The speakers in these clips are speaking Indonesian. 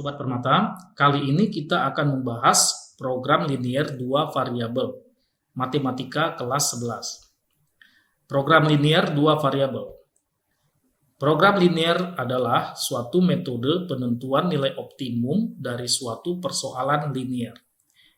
Sobat Permata, kali ini kita akan membahas program linear 2 variabel, matematika kelas 11. Program linear 2 variabel. Program linear adalah suatu metode penentuan nilai optimum dari suatu persoalan linear.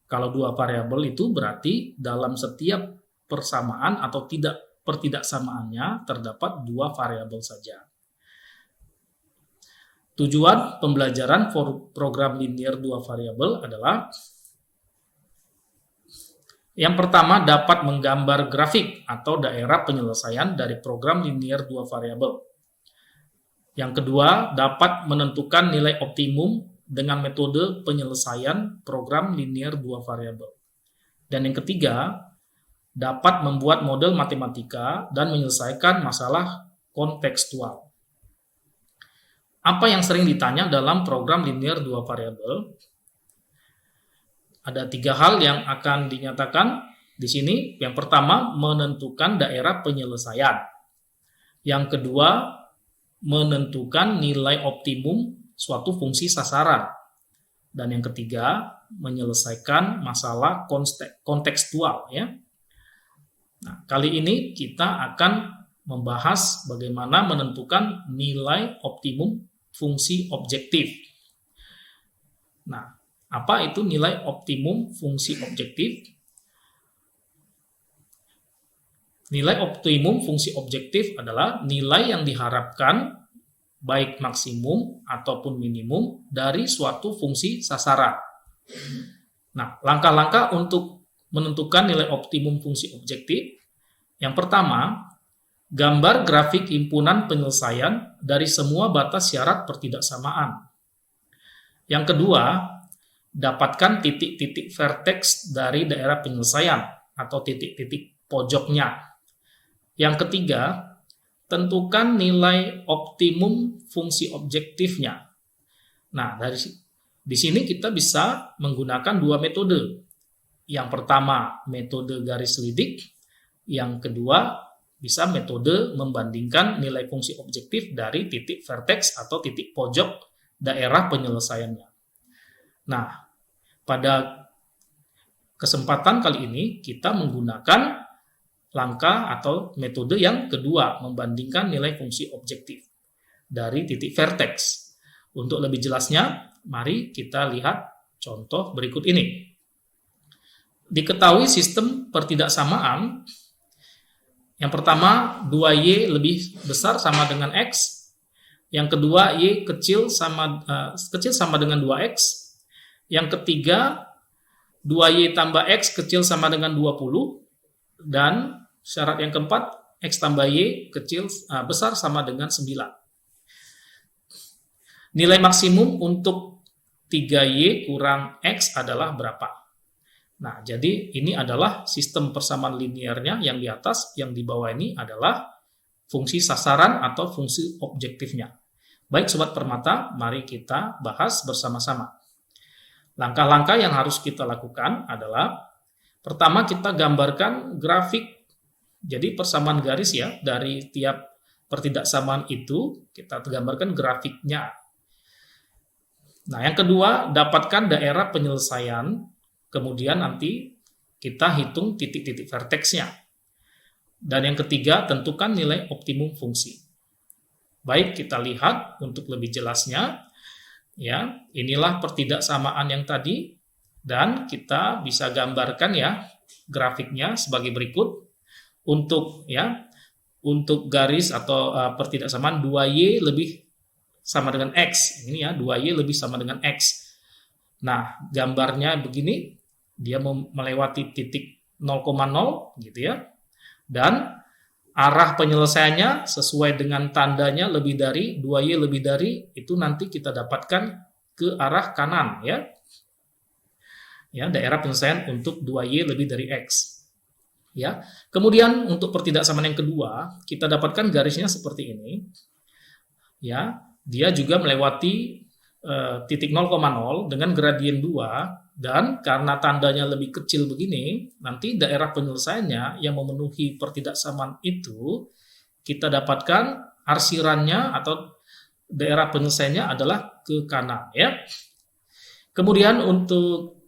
Kalau 2 variabel itu berarti dalam setiap persamaan atau pertidaksamaannya terdapat 2 variabel saja. Tujuan pembelajaran program linear 2 variabel adalah yang pertama dapat menggambar grafik atau daerah penyelesaian dari program linear 2 variabel. Yang kedua, dapat menentukan nilai optimum dengan metode penyelesaian program linear 2 variabel. Dan yang ketiga, dapat membuat model matematika dan menyelesaikan masalah kontekstual. Apa yang sering ditanya dalam program linear 2 variabel? Ada 3 hal yang akan dinyatakan di sini. Yang pertama, menentukan daerah penyelesaian. Yang kedua, menentukan nilai optimum suatu fungsi sasaran. Dan yang ketiga, menyelesaikan masalah kontekstual. Ya. Nah, kali ini kita akan membahas bagaimana menentukan nilai optimum fungsi objektif. Nah, apa itu nilai optimum fungsi objektif? Nilai optimum fungsi objektif adalah nilai yang diharapkan baik maksimum ataupun minimum dari suatu fungsi sasaran. Nah, langkah-langkah untuk menentukan nilai optimum fungsi objektif. Yang pertama, gambar grafik himpunan penyelesaian dari semua batas syarat pertidaksamaan. Yang kedua, dapatkan titik-titik vertex dari daerah penyelesaian atau titik-titik pojoknya. Yang ketiga, tentukan nilai optimum fungsi objektifnya. Nah, di sini kita bisa menggunakan 2 metode. Yang pertama, metode garis lidik. Yang kedua, bisa metode membandingkan nilai fungsi objektif dari titik vertex atau titik pojok daerah penyelesaiannya. Nah, pada kesempatan kali ini kita menggunakan langkah atau metode yang kedua, membandingkan nilai fungsi objektif dari titik vertex. Untuk lebih jelasnya, mari kita lihat contoh berikut ini. Diketahui sistem pertidaksamaan. Yang pertama, 2Y lebih besar sama dengan X. Yang kedua, Y kecil sama dengan 2X. Yang ketiga, 2Y tambah X kecil sama dengan 20. Dan syarat yang keempat, X tambah Y besar sama dengan 9. Nilai maksimum untuk 3Y kurang X adalah berapa? Nah, jadi ini adalah sistem persamaan linearnya yang di atas, yang di bawah ini adalah fungsi sasaran atau fungsi objektifnya. Baik Sobat Permata, mari kita bahas bersama-sama. Langkah-langkah yang harus kita lakukan adalah, pertama kita gambarkan grafik, jadi persamaan garis ya, dari tiap pertidaksamaan itu, kita gambarkan grafiknya. Nah, yang kedua, dapatkan daerah penyelesaian. Kemudian nanti kita hitung titik-titik vertex-nya. Dan yang ketiga, tentukan nilai optimum fungsi. Baik, kita lihat untuk lebih jelasnya. Ya, inilah pertidaksamaan yang tadi. Dan kita bisa gambarkan ya grafiknya sebagai berikut. Untuk garis atau pertidaksamaan 2Y lebih sama dengan X. Ini ya, 2Y lebih sama dengan X. Nah, gambarnya begini. Dia melewati titik 0,0 gitu ya. Dan arah penyelesaiannya sesuai dengan tandanya lebih dari 2Y lebih dari, itu nanti kita dapatkan ke arah kanan ya. Ya, daerah penyelesaian untuk 2Y lebih dari X. Ya. Kemudian untuk pertidaksamaan yang kedua, kita dapatkan garisnya seperti ini. Ya, dia juga melewati titik 0,0 dengan gradien 2. Dan karena tandanya lebih kecil begini, nanti daerah penyelesaiannya yang memenuhi pertidaksamaan itu, kita dapatkan arsirannya atau daerah penyelesaiannya adalah ke kanan ya. Kemudian untuk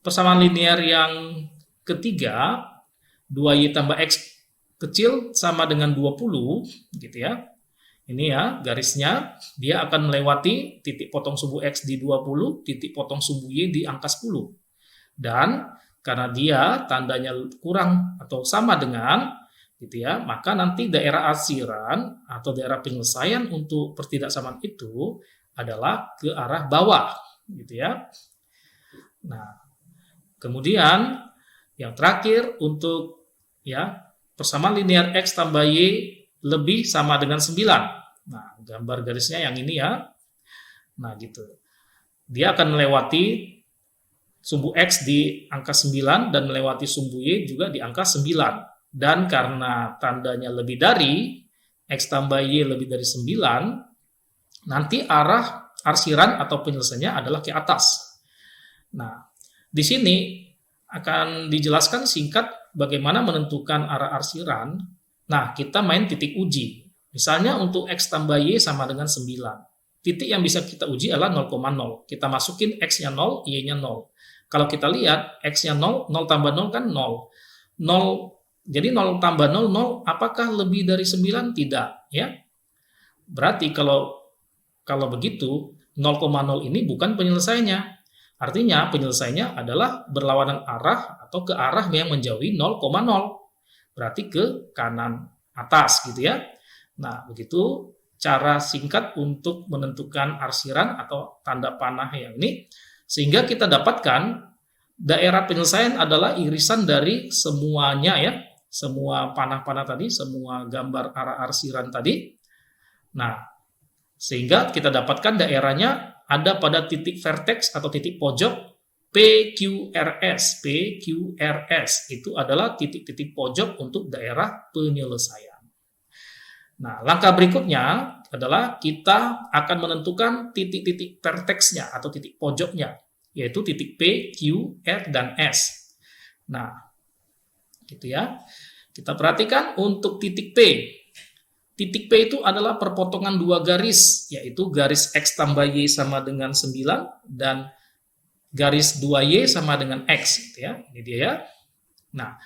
persamaan linear yang ketiga, 2y tambah x kecil sama dengan 20, gitu ya. Ini ya garisnya, dia akan melewati titik potong sumbu x di 20, titik potong sumbu y di angka 10. Dan karena dia tandanya kurang atau sama dengan, gitu ya, maka nanti daerah arsiran atau daerah penyelesaian untuk pertidaksamaan itu adalah ke arah bawah, gitu ya. Nah, kemudian yang terakhir untuk ya persamaan linear x tambah y lebih sama dengan 9. Nah, gambar garisnya yang ini ya. Nah, gitu. Dia akan melewati sumbu x di angka 9 dan melewati sumbu y juga di angka 9. Dan karena tandanya lebih dari, x tambah y lebih dari 9, nanti arah arsiran atau penyelesaiannya adalah ke atas. Nah, di sini akan dijelaskan singkat bagaimana menentukan arah arsiran. Nah, kita main titik uji. Misalnya untuk x tambah y sama dengan 9. Titik yang bisa kita uji adalah 0,0. Kita masukin x-nya 0, y-nya 0. Kalau kita lihat x-nya 0, 0 tambah 0 kan 0. 0 jadi 0 tambah 0, 0. Apakah lebih dari 9? Tidak, ya. Berarti kalau begitu 0,0 ini bukan penyelesaiannya. Artinya penyelesaiannya adalah berlawanan arah atau ke arah yang menjauhi 0,0. Berarti ke kanan atas gitu ya. Nah, begitu cara singkat untuk menentukan arsiran atau tanda panah yang ini. Sehingga kita dapatkan daerah penyelesaian adalah irisan dari semuanya ya. Semua panah-panah tadi, semua gambar arah arsiran tadi. Nah, sehingga kita dapatkan daerahnya ada pada titik vertex atau titik pojok PQRS. PQRS itu adalah titik-titik pojok untuk daerah penyelesaian. Nah, langkah berikutnya adalah kita akan menentukan titik-titik vertexnya atau titik pojoknya, yaitu titik P, Q, R, dan S. Nah, gitu ya. Kita perhatikan untuk titik P. Titik P itu adalah perpotongan dua garis, yaitu garis X tambah Y sama dengan 9 dan garis 2Y sama dengan X. Gitu ya. Ini dia ya. Nah,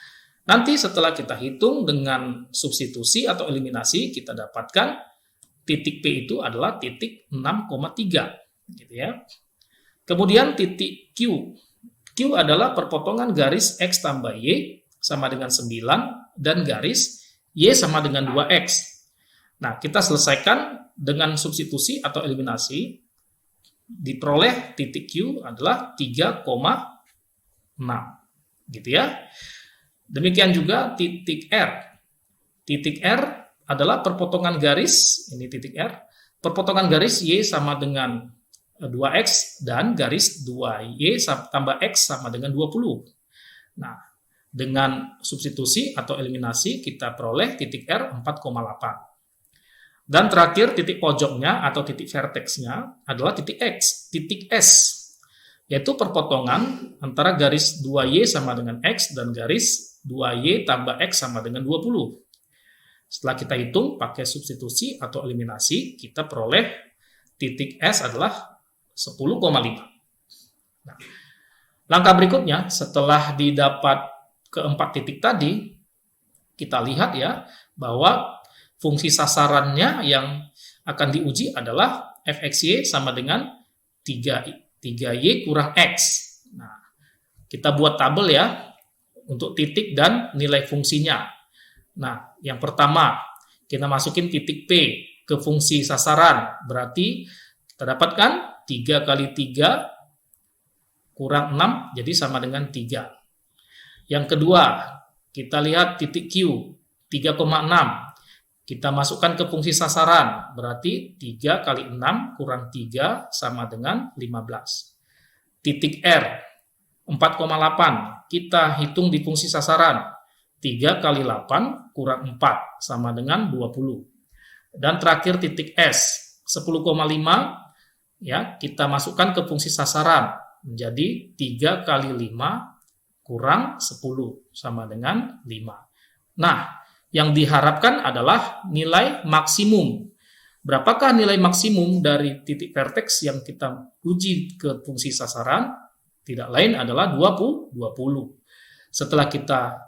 nanti setelah kita hitung dengan substitusi atau eliminasi, kita dapatkan titik P itu adalah titik 6,3. Gitu ya. Kemudian titik Q. Q adalah perpotongan garis X tambah Y sama dengan 9 dan garis Y sama dengan 2X. Nah, kita selesaikan dengan substitusi atau eliminasi, diperoleh titik Q adalah 3,6. Gitu ya. Demikian juga titik R. Titik R adalah perpotongan garis, ini titik R, perpotongan garis Y sama dengan 2X dan garis 2Y tambah X sama dengan 20. Nah, dengan substitusi atau eliminasi kita peroleh titik R 4,8. Dan terakhir titik pojoknya atau titik vertexnya adalah titik X, titik S, yaitu perpotongan antara garis 2Y sama dengan X dan garis 2Y tambah X sama dengan 20. Setelah kita hitung pakai substitusi atau eliminasi, kita peroleh titik S adalah 10,5. Nah, langkah berikutnya setelah didapat keempat titik tadi, kita lihat ya bahwa fungsi sasarannya yang akan diuji adalah fxy sama dengan 3y kurang x. Nah, kita buat tabel ya untuk titik dan nilai fungsinya. Nah, yang pertama kita masukin titik P ke fungsi sasaran. Berarti kita dapatkan 3 kali 3 kurang 6 jadi sama dengan 3. Yang kedua, kita lihat titik Q 3,6. Kita masukkan ke fungsi sasaran, berarti 3 kali 6 kurang 3 sama dengan 15. Titik R, 4,8. Kita hitung di fungsi sasaran, 3 kali 8 kurang 4 sama dengan 20. Dan terakhir titik S, 10,5. Ya, kita masukkan ke fungsi sasaran, menjadi 3 kali 5 kurang 10 sama dengan 5. Nah, yang diharapkan adalah nilai maksimum. Berapakah nilai maksimum dari titik vertex yang kita uji ke fungsi sasaran? Tidak lain adalah 20. Setelah kita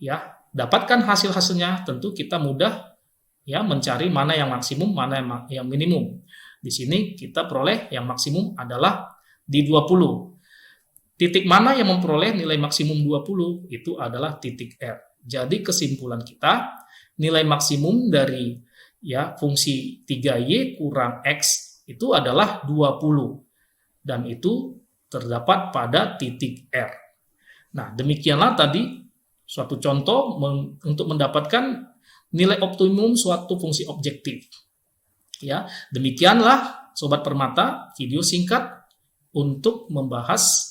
ya dapatkan hasil-hasilnya, tentu kita mudah ya mencari mana yang maksimum, mana yang minimum. Di sini kita peroleh yang maksimum adalah di 20. Titik mana yang memperoleh nilai maksimum 20? Itu adalah titik R. Jadi kesimpulan kita, nilai maksimum dari ya fungsi 3Y kurang X itu adalah 20. Dan itu terdapat pada titik R. Nah, demikianlah tadi suatu contoh untuk mendapatkan nilai optimum suatu fungsi objektif. Ya, demikianlah Sobat Permata video singkat untuk membahas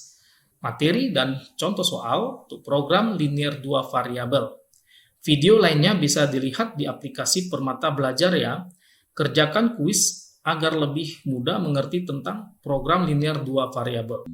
materi dan contoh soal untuk program linear 2 variabel. Video lainnya bisa dilihat di aplikasi Permata Belajar ya. Kerjakan kuis agar lebih mudah mengerti tentang program linear 2 variabel.